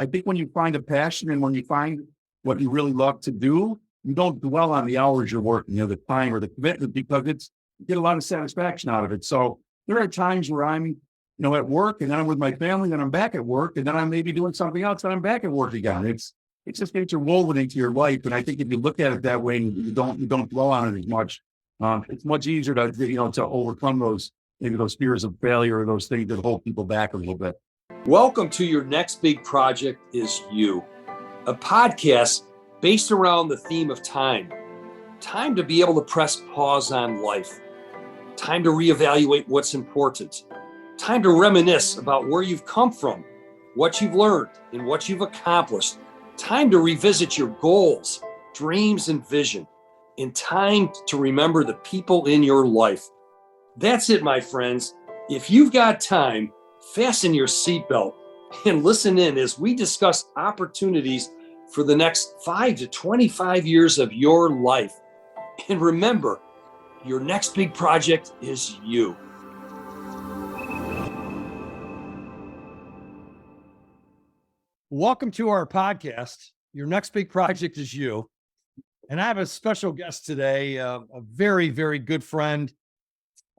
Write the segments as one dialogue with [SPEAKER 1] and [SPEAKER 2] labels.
[SPEAKER 1] I think when you find a passion and when you find what you really love to do, you don't dwell on the hours you're working, the time or the commitment, because you get a lot of satisfaction out of it. So there are times where I'm, at work, and then I'm with my family, then I'm back at work, and then I'm maybe doing something else, and I'm back at work again. It's just interwoven into your life. And I think if you look at it that way, you don't dwell on it as much. It's much easier to overcome those fears of failure or those things that hold people back a little bit.
[SPEAKER 2] Welcome to Your Next Big Project is You, a podcast based around the theme of time. Time to be able to press pause on life. Time to reevaluate what's important. Time to reminisce about where you've come from, what you've learned, and what you've accomplished. Time to revisit your goals, dreams, and vision. And time to remember the people in your life. That's it, my friends. If you've got time, fasten your seatbelt and listen in as we discuss opportunities for the next 5 to 25 years of your life. And remember, your next big project is you.
[SPEAKER 3] Welcome to our podcast. Your next big project is you. And I have a special guest today, a very, very good friend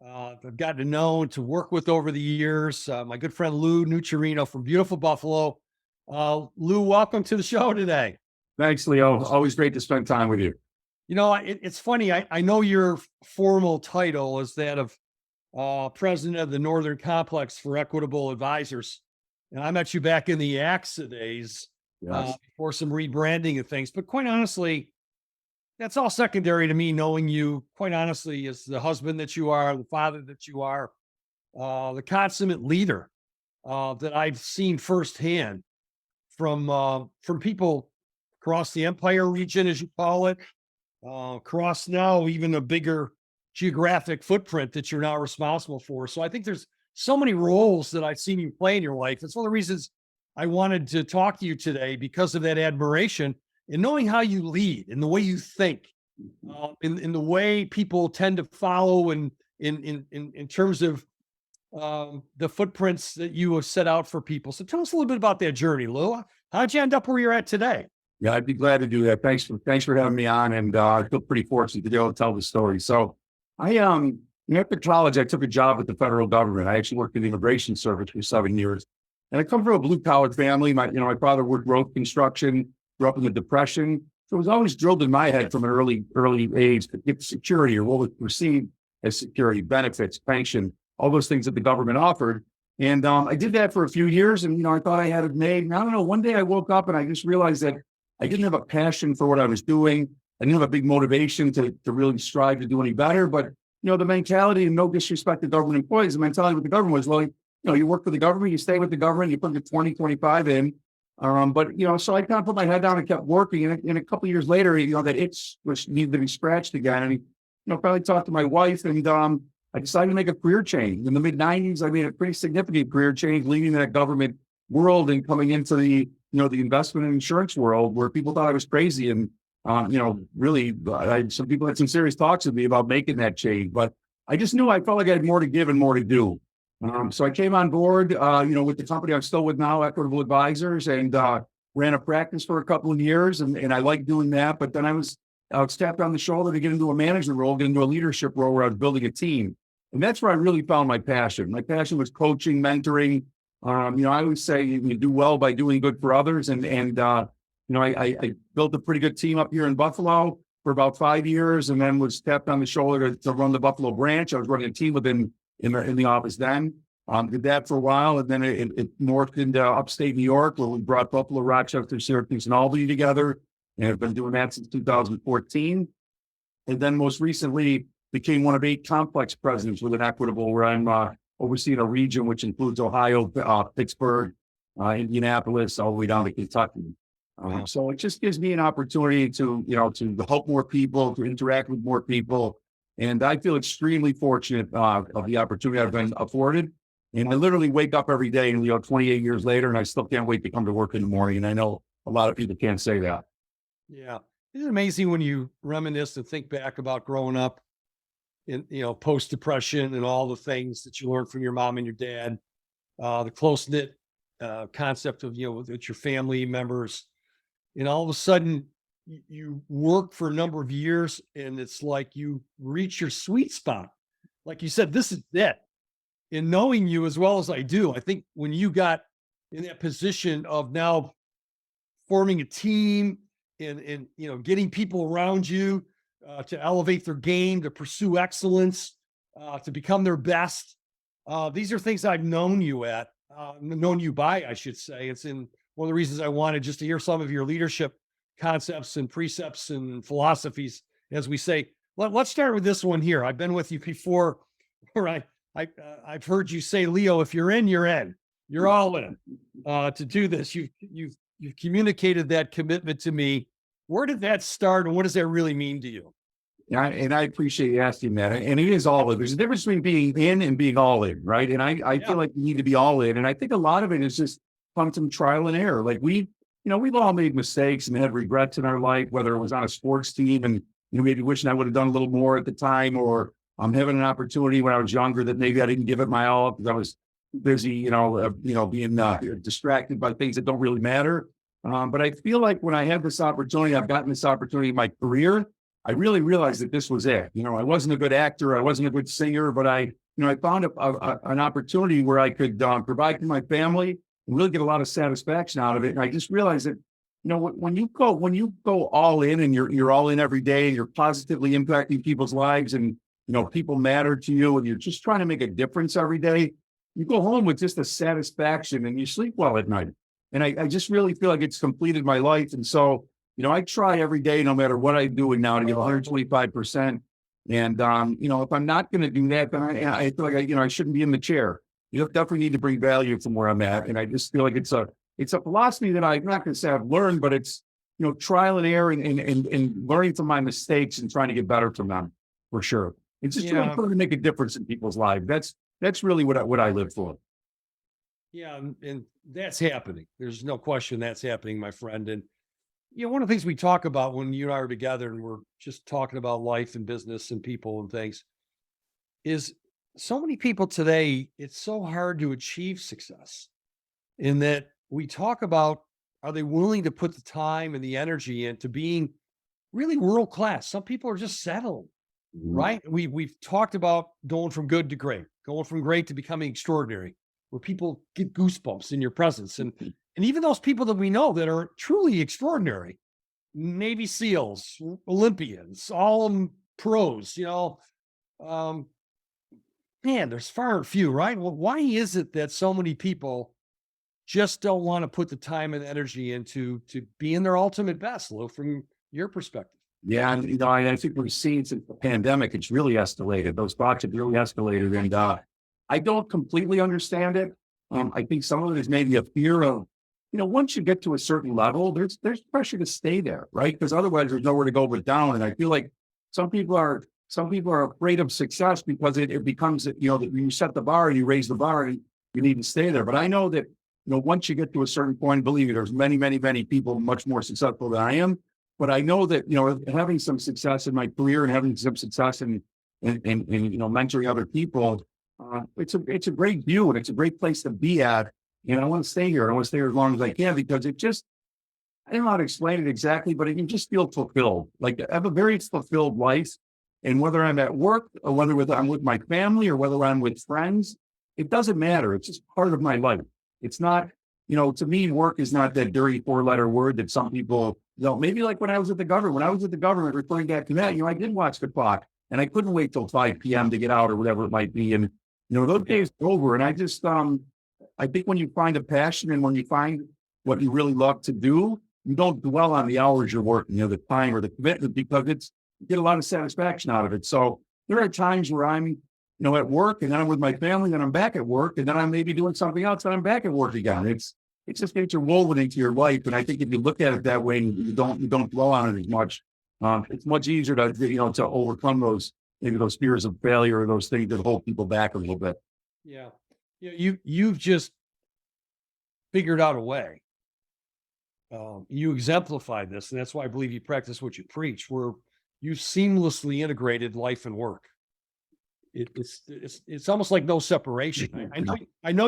[SPEAKER 3] I've gotten to know and to work with over the years. My good friend, Lou Nuchereno from beautiful Buffalo. Lou, welcome to the show today.
[SPEAKER 1] Thanks, Leo. Always great to spend time with you.
[SPEAKER 3] It's funny. I know your formal title is that of president of the Northern Complex for Equitable Advisors. And I met you back in the AXA days,
[SPEAKER 1] Yes.
[SPEAKER 3] before some rebranding of things. But quite honestly, that's all secondary to me, knowing you, quite honestly, as the husband that you are, the father that you are, the consummate leader that I've seen firsthand from people across the Empire region, as you call it, across now even a bigger geographic footprint that you're now responsible for. So I think there's so many roles that I've seen you play in your life. It's one of the reasons I wanted to talk to you today, because of that admiration and knowing how you lead and the way you think, in the way people tend to follow, and in terms of the footprints that you have set out for people. So tell us a little bit about that journey, Lou. How'd you end up where you're at today?
[SPEAKER 1] Yeah, I'd be glad to do that. Thanks for having me on, and I feel pretty fortunate to be able to tell the story. So after college, I took a job with the federal government. I actually worked in the immigration service for 7 years. And I come from a blue-collar family. My father worked road construction, grew up in the Depression. So it was always drilled in my head from an early age to get security, or what was perceived as security, benefits, pension, all those things that the government offered. And I did that for a few years, and I thought I had it made. And I don't know, one day I woke up and I just realized that I didn't have a passion for what I was doing. I didn't have a big motivation to really strive to do any better. But the mentality, and no disrespect to government employees, the mentality with the government was, well, you work for the government, you stay with the government, you put the 20, 25 in. So I kind of put my head down and kept working. And a couple of years later, that itch was needed to be scratched again. And, finally talked to my wife, and I decided to make a career change. In the mid-90s, I made a pretty significant career change, leaving that government world and coming into the investment and insurance world, where people thought I was crazy. And, really, some people had some serious talks with me about making that change. But I just knew I felt like I had more to give and more to do. So I came on board, with the company I'm still with now, Equitable Advisors, and ran a practice for a couple of years. And I liked doing that. But then I was tapped on the shoulder to get into a management role, get into a leadership role where I was building a team. And that's where I really found my passion. My passion was coaching, mentoring. I always say you do well by doing good for others. I built a pretty good team up here in Buffalo for about 5 years, and then was tapped on the shoulder to run the Buffalo branch. I was running a team in the office then. Did that for a while, and then it morphed into upstate New York, where we brought Buffalo, Rochester, Syracuse, and Albany together. And I've been doing that since 2014. And then most recently became one of 8 complex presidents within Equitable, where I'm overseeing a region which includes Ohio, Pittsburgh, Indianapolis, all the way down to Kentucky. So it just gives me an opportunity to help more people, to interact with more people. And I feel extremely fortunate of the opportunity I've been afforded. And I literally wake up every day, and 28 years later, and I still can't wait to come to work in the morning. And I know a lot of people can't say that.
[SPEAKER 3] Yeah. Isn't it amazing when you reminisce and think back about growing up in, post-depression, and all the things that you learned from your mom and your dad, the close-knit concept of, with your family members, and all of a sudden you work for a number of years and it's like you reach your sweet spot. Like you said, this is it. In knowing you as well as I do, I think when you got in that position of now forming a team and getting people around you to elevate their game, to pursue excellence, to become their best. These are things I've known you known you by, I should say. It's in one of the reasons I wanted just to hear some of your leadership concepts and precepts and philosophies, as we say. Let's start with this one here. I've been with you before, where I've heard you say, Leo, if you're in, you're in. You're all in to do this. You've communicated that commitment to me. Where did that start, and what does that really mean to you?
[SPEAKER 1] Yeah, and I appreciate you asking that. And it is all in. There's a difference between being in and being all in, right? And I feel like you need to be all in. And I think a lot of it is just from some trial and error. Like we've all made mistakes and had regrets in our life, whether it was on a sports team and maybe wishing I would have done a little more at the time, or I'm having an opportunity when I was younger that maybe I didn't give it my all because I was busy, being distracted by things that don't really matter. But I feel like when I had this opportunity, I've gotten this opportunity in my career, I really realized that this was it. I wasn't a good actor. I wasn't a good singer, but I found an opportunity where I could provide for my family and really get a lot of satisfaction out of it. And I just realized that, when you go all in and you're all in every day and you're positively impacting people's lives and, people matter to you and you're just trying to make a difference every day, you go home with just a satisfaction and you sleep well at night. And I just really feel like it's completed my life. And so, I try every day, no matter what I'm doing now, to give 125%. And, if I'm not going to do that, then I feel like I shouldn't be in the chair. You definitely need to bring value from where I'm at. And I just feel like it's a philosophy that I'm not going to say I've learned, but it's, trial and error and learning from my mistakes and trying to get better from them, for sure. It's just really trying to make a difference in people's lives. That's really what I live for.
[SPEAKER 3] Yeah. And that's happening. There's no question that's happening, my friend. And, one of the things we talk about when you and I are together and we're just talking about life and business and people and things is so many people today, it's so hard to achieve success in that we talk about, are they willing to put the time and the energy into being really world class? Some people are just settled, right? We've talked about going from good to great, going from great to becoming extraordinary, where people get goosebumps in your presence. And even those people that we know that are truly extraordinary, Navy SEALs, Olympians, all of them pros, man, there's far and few, right? Well, why is it that so many people just don't want to put the time and energy into to being their ultimate best, Lou, from your perspective?
[SPEAKER 1] Yeah, and I think we've seen since the pandemic, it's really escalated. Those thoughts have really escalated, and I don't completely understand it. I think some of it is maybe a fear of, once you get to a certain level, there's pressure to stay there, right? Because otherwise, there's nowhere to go but down. And I feel like some people are afraid of success because it becomes that you set the bar and you raise the bar and you need to stay there. But I know that once you get to a certain point, believe me, there's many, many, many people much more successful than I am. But I know that having some success in my career and having some success in mentoring other people, it's a great view and it's a great place to be at. And I want to stay here. I want to stay here as long as I can because I don't know how to explain it exactly, but it can just feel fulfilled. Like I have a very fulfilled life. And whether I'm at work or whether I'm with my family or whether I'm with friends, it doesn't matter. It's just part of my life. It's not, to me, work is not that dirty 4-letter word that some people, maybe like when I was at the government, referring back to that, I did watch the clock and I couldn't wait till 5 p.m. to get out or whatever it might be. And, those days are over. And I just, I think when you find a passion and when you find what you really love to do, you don't dwell on the hours you're working, the time or the commitment, because you get a lot of satisfaction out of it. So there are times where I'm, at work and then I'm with my family, then I'm back at work and then I'm maybe doing something else and I'm back at work again. It's just interwoven into your life. And I think if you look at it that way, you don't dwell on it as much. It's much easier to overcome those fears of failure or those things that hold people back a little bit.
[SPEAKER 3] Yeah. You've just figured out a way. You exemplified this, and that's why I believe you practice what you preach, where you seamlessly integrated life and work. It's almost like no separation. I know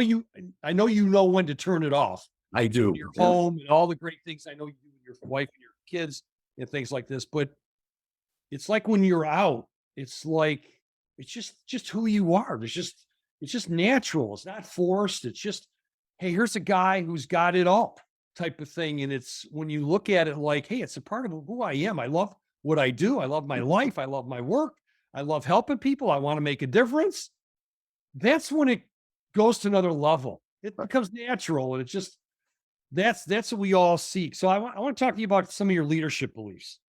[SPEAKER 3] I know you know when to turn it off.
[SPEAKER 1] I do.
[SPEAKER 3] Your home and all the great things I know you do with your wife and your kids and things like this. But it's like when you're out, it's like it's just who you are. It's just natural. It's not forced. It's just, hey, here's a guy who's got it all type of thing. And it's when you look at it like, hey, it's a part of who I am. I love what I do. I love my life. I love my work. I love helping people. I want to make a difference. That's when it goes to another level. It becomes natural. And it's just that's what we all seek. So I want to talk to you about some of your leadership beliefs.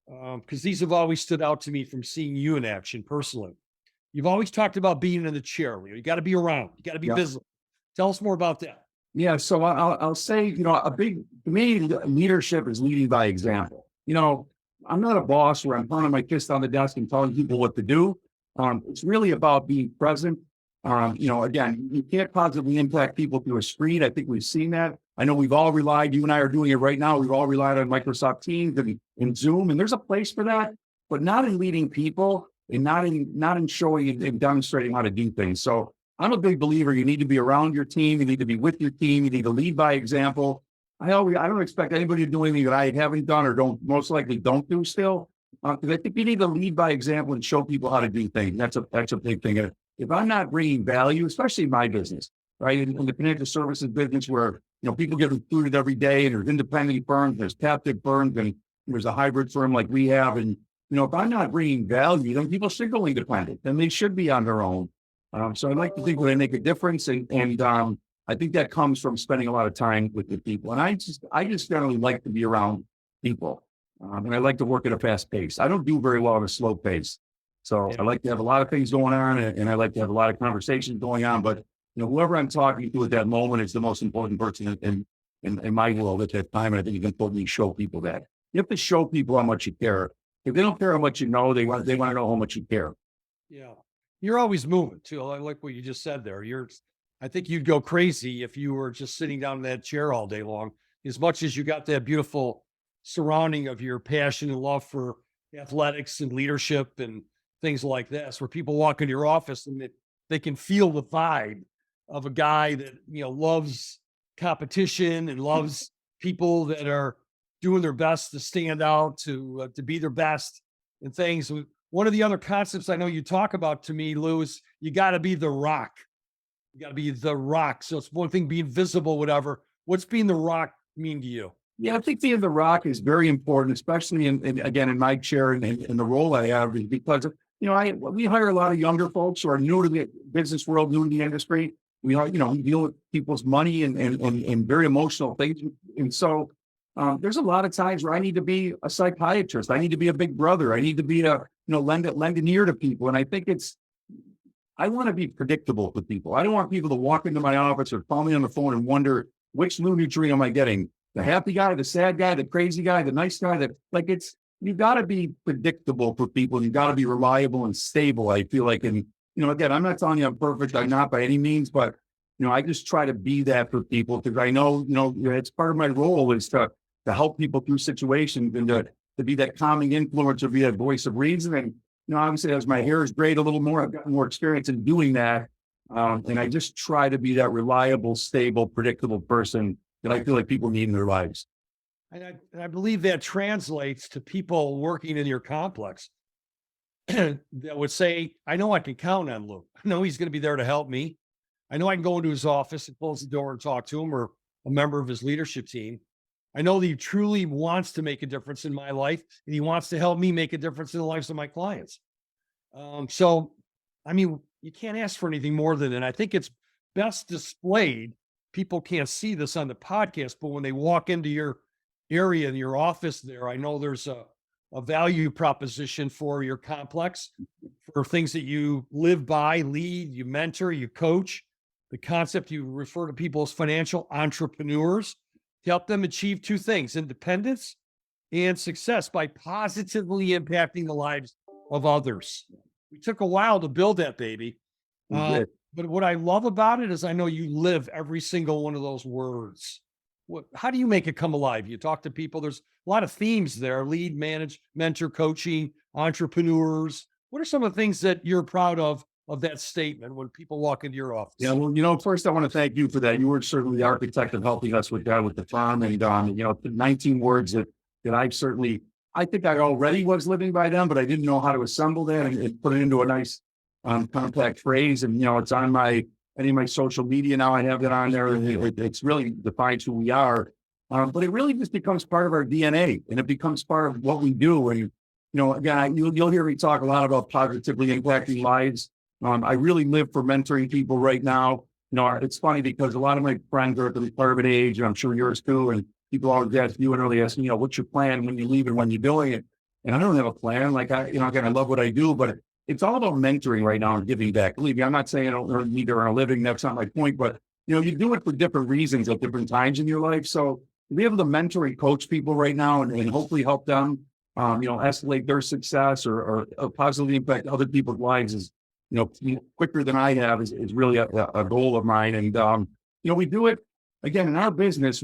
[SPEAKER 3] Because these have always stood out to me from seeing you in action personally. You've always talked about being in the chair. You got to be around. You got to be visible. Tell us more about that.
[SPEAKER 1] Yeah. So I'll say, to me, leadership is leading by example. I'm not a boss where I'm pounding my fist on the desk and telling people what to do. It's really about being present. Again, you can't positively impact people through a screen. I think we've seen that. I know we've all relied, you and I are doing it right now. We've all relied on Microsoft Teams and Zoom, and there's a place for that, but not in leading people and not in showing and demonstrating how to do things. So I'm a big believer. You need to be around your team. You need to be with your team. You need to lead by example. I don't expect anybody to do anything that I haven't done or most likely don't do still. Because I think you need to lead by example and show people how to do things. That's a big thing. If I'm not bringing value, especially in my business, right, in the financial services business where people get recruited every day, and there's independent firms, there's captive firms, and there's a hybrid firm like we have, and if I'm not bringing value, then people should go independent, and they should be on their own. So I'd like to think that I make a difference, and I think that comes from spending a lot of time with the people, and I just generally like to be around people, and I like to work at a fast pace. I don't do very well at a slow pace. So I like to have a lot of things going on, and I like to have a lot of conversations going on. But whoever I'm talking to at that moment is the most important person in my world at that time. And I think you can totally show people that. You have to show people how much you care. If they don't care how much you know, they want to know how much you care.
[SPEAKER 3] Yeah, you're always moving too. I like what you just said there. I think you'd go crazy if you were just sitting down in that chair all day long. As much as you got that beautiful surrounding of your passion and love for athletics and leadership and things like this, where people walk into your office and they can feel the vibe of a guy that, loves competition and loves people that are doing their best to stand out, to be their best and things. One of the other concepts I know you talk about to me, Lou, is you got to be the rock. You got to be the rock. So it's one thing being visible, whatever. What's being the rock mean to you?
[SPEAKER 1] Yeah, I think being the rock is very important, especially in my chair and in the role I have, because we hire a lot of younger folks who are new to the business world, new to the industry. We deal with people's money and very emotional things. And so there's a lot of times where I need to be a psychiatrist. I need to be a big brother. I need to be lend an ear to people. And I think I want to be predictable with people. I don't want people to walk into my office or call me on the phone and wonder which new Nuchereno am I getting? The happy guy, the sad guy, the crazy guy, the nice guy. You got to be predictable for people. You got to be reliable and stable. I feel like, and again, I'm not telling you I'm perfect. I'm not by any means, but I just try to be that for people because I know, it's part of my role is to help people through situations and to be that calming influence or be that voice of reason. And obviously, as my hair is grayed a little more, I've gotten more experience in doing that, and I just try to be that reliable, stable, predictable person that I feel like people need in their lives.
[SPEAKER 3] And I believe that translates to people working in your complex that would say, I know I can count on Lou. I know he's going to be there to help me. I know I can go into his office and close the door and talk to him or a member of his leadership team. I know that he truly wants to make a difference in my life and he wants to help me make a difference in the lives of my clients. So, you can't ask for anything more than that. I think it's best displayed. People can't see this on the podcast, but when they walk into your area in your office there, I know there's a value proposition for your complex, for things that you live by, lead, you mentor, you coach. The concept you refer to people as financial entrepreneurs to help them achieve two things: independence and success by positively impacting the lives of others. We took a while to build that baby. But what I love about it is I know you live every single one of those words. How do you make it come alive? You talk to people, there's a lot of themes there: lead, manage, mentor, coaching, entrepreneurs. What are some of the things that you're proud of of that statement when people walk into your office?
[SPEAKER 1] Yeah, well, first I want to thank you for that. You were certainly the architect of helping us with that, with the firm, and the 19 words that I think I already was living by them, but I didn't know how to assemble that and put it into a nice, compact phrase. And it's on any of my social media now. I have that on there, and it's really defines who we are. But it really just becomes part of our DNA, and it becomes part of what we do. And again, you'll hear me talk a lot about positively impacting lives. I really live for mentoring people right now. It's funny because a lot of my friends are at the retirement age, and I'm sure yours too. And people always ask you and really ask me, what's your plan when you leave and when you're doing it? And I don't have a plan. Like again, I love what I do, but it's all about mentoring right now and giving back. Believe me, I'm not saying I don't need to earn a living. That's not my point. But you do it for different reasons at different times in your life. So to be able to mentor and coach people right now and hopefully help them, escalate their success or positively impact other people's lives is, quicker than I have is really a goal of mine. And, we do it again in our business.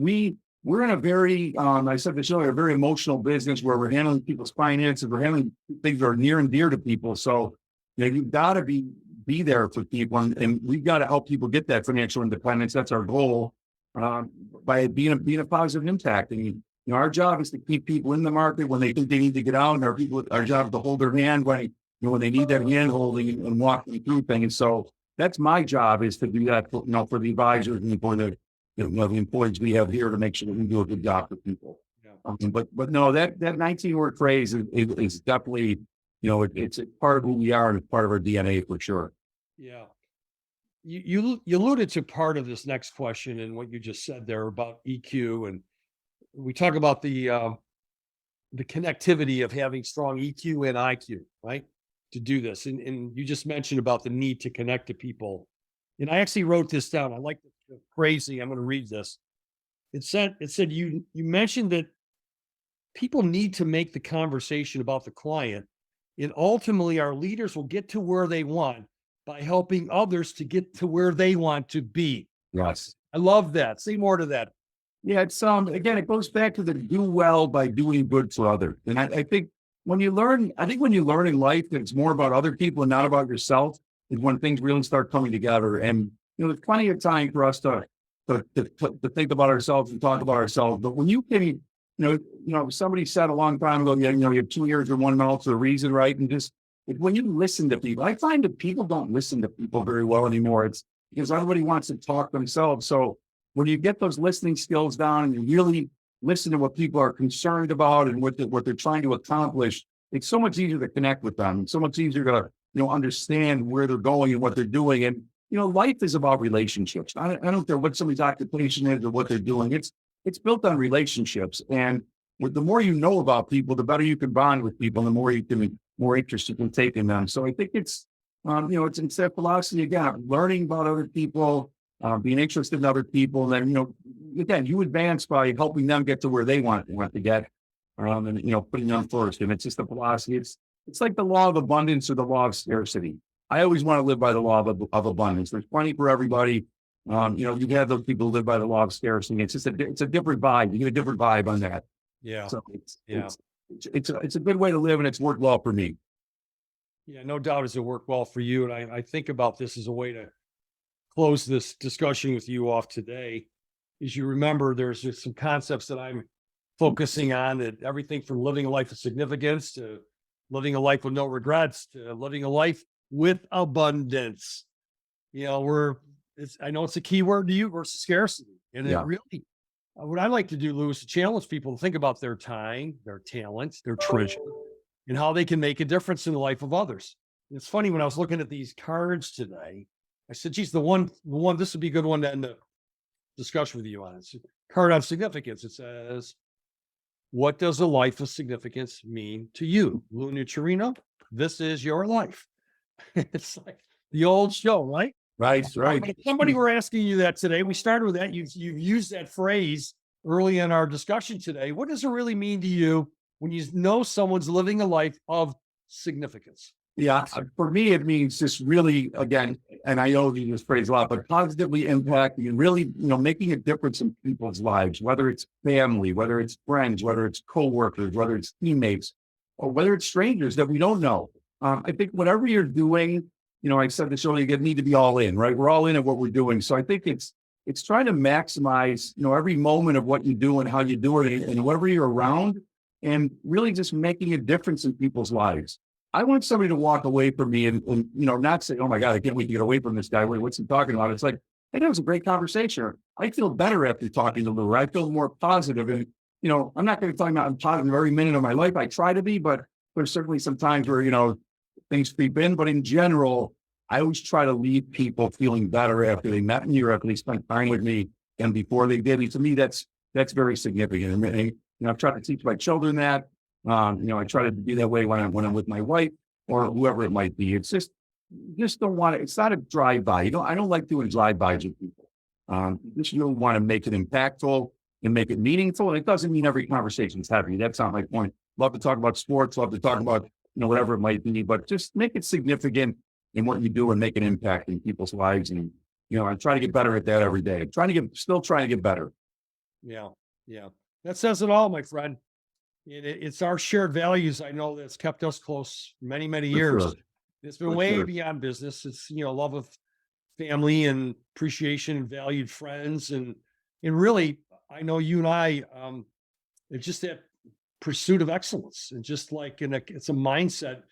[SPEAKER 1] We're in a very, I said this earlier, a very emotional business where we're handling people's finances. We're handling things that are near and dear to people. So, you've got to be there for people, and we've got to help people get that financial independence. That's our goal, by being a positive impact. And, our job is to keep people in the market when they think they need to get out, and our job is to hold their hand when they need that hand holding and walking through things. So that's my job, is to do that for the advisors and for the employees we have here, to make sure that we do a good job for people.
[SPEAKER 3] Yeah.
[SPEAKER 1] But no, that 19-word phrase is definitely, it's a part of who we are and it's part of our DNA for sure.
[SPEAKER 3] Yeah. You alluded to part of this next question and what you just said there about EQ, and we talk about the connectivity of having strong EQ and IQ, right? To do this. And you just mentioned about the need to connect to people. And I actually wrote this down. I like the phrasing. I'm going to read this. It said you mentioned that people need to make the conversation about the client, and ultimately our leaders will get to where they want by helping others to get to where they want to be.
[SPEAKER 1] Yes.
[SPEAKER 3] I love that. Say more to that.
[SPEAKER 1] Yeah, it's again, it goes back to the do well by doing good for others. And I think when you learn in life that it's more about other people and not about yourself, is when things really start coming together. And there's plenty of time for us to think about ourselves and talk about ourselves. But when you can, somebody said a long time ago, you have 2 ears and 1 mouth for a reason, right? And just when you listen to people, I find that people don't listen to people very well anymore. It's because everybody wants to talk themselves. So when you get those listening skills down and you really listen to what people are concerned about and what they're trying to accomplish, it's so much easier to connect with them. It's so much easier to understand where they're going and what they're doing. And life is about relationships. I don't care what somebody's occupation is or what they're doing. It's built on relationships. And the more you know about people, the better you can bond with people, and the more interest you can take in them. So I think it's that philosophy again, learning about other people, being interested in other people. And then, again, you advance by helping them get to where they want to get, and, putting them first. And it's just a philosophy. It's like the law of abundance or the law of scarcity. I always want to live by the law of abundance. There's plenty for everybody. You have those people who live by the law of scarcity. It's just it's a different vibe. You get a different vibe on that.
[SPEAKER 3] Yeah.
[SPEAKER 1] So it's a good way to live, and it's worked well for me.
[SPEAKER 3] Yeah, no doubt it's worked well for you. And I think about this as a way to close this discussion with you off today. As you remember, there's just some concepts that I'm focusing on, that everything from living a life of significance to living a life with no regrets to living a life with abundance. I know it's a key word to you versus scarcity. And it really, what I like to do, Lou, is to challenge people to think about their time, their talents, their treasure, and how they can make a difference in the life of others. And it's funny, when I was looking at these cards today, I said, geez, the one, this would be a good one to end the discussion with you on. It's a card on significance. It says, what does a life of significance mean to you? Lou Nuchereno, this is your life. It's like the old show, right?
[SPEAKER 1] Right.
[SPEAKER 3] If somebody were asking you that today, we started with that. You've used that phrase early in our discussion today. What does it really mean to you when you know someone's living a life of significance?
[SPEAKER 1] Yeah, for me, it means just really, again, and I know you use this phrase a lot, but positively impacting and really, making a difference in people's lives, whether it's family, whether it's friends, whether it's coworkers, whether it's teammates, or whether it's strangers that we don't know. I think whatever you're doing, I said this earlier, you need to be all in, right? We're all in at what we're doing. So I think it's trying to maximize, every moment of what you do and how you do it and whoever you're around, and really just making a difference in people's lives. I want somebody to walk away from me and not say, oh my God, I can't wait to get away from this guy. What's he talking about? It's like, hey, that was a great conversation. I feel better after talking to Lou. I feel more positive. And, I'm not going to talk about I'm positive every minute of my life. I try to be, but there's certainly some times where, things creep in. But in general, I always try to leave people feeling better after they met me or after they spent time with me and before they did. And to me, that's very significant. And, I've tried to teach my children that. I try to be that way when I'm with my wife or whoever it might be. It's just don't want to. It's not a drive-by. I don't like doing drive-bys with people. You just really want to make it impactful and make it meaningful. And it doesn't mean every conversation is happy. That's not my point. Love to talk about sports. Love to talk about whatever it might be. But just make it significant in what you do and make an impact in people's lives. And I try to get better at that every day. Still trying to get better.
[SPEAKER 3] Yeah, yeah. That says it all, my friend. It's our shared values. I know that's kept us close many, many years.
[SPEAKER 1] Sure.
[SPEAKER 3] It's been
[SPEAKER 1] For
[SPEAKER 3] way
[SPEAKER 1] sure.
[SPEAKER 3] beyond business. It's, love of family and appreciation and valued friends. And really, I know you and I, it's just that pursuit of excellence and just like, it's a mindset.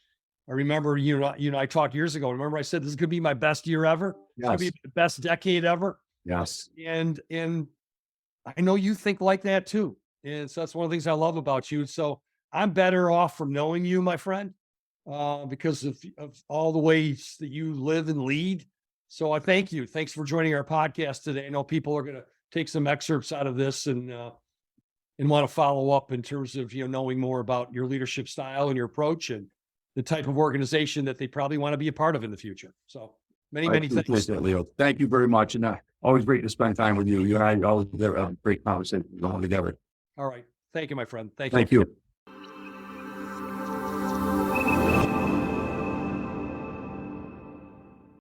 [SPEAKER 3] I remember you and I talked years ago. Remember I said, this is going to be my best year ever. It's going to
[SPEAKER 1] Yes.
[SPEAKER 3] be the best decade ever.
[SPEAKER 1] Yes.
[SPEAKER 3] And I know you think like that too. And so that's one of the things I love about you. So I'm better off from knowing you, my friend, because of all the ways that you live and lead. So I thank you. Thanks for joining our podcast today. I know people are going to take some excerpts out of this and want to follow up in terms of, knowing more about your leadership style and your approach and the type of organization that they probably want to be a part of in the future. So many
[SPEAKER 1] I
[SPEAKER 3] thanks.
[SPEAKER 1] appreciate that, Leo. Thank you very much. And always great to spend time with you. You and I always have a great conversation going together.
[SPEAKER 3] All right. Thank you, my friend.
[SPEAKER 1] Thank you.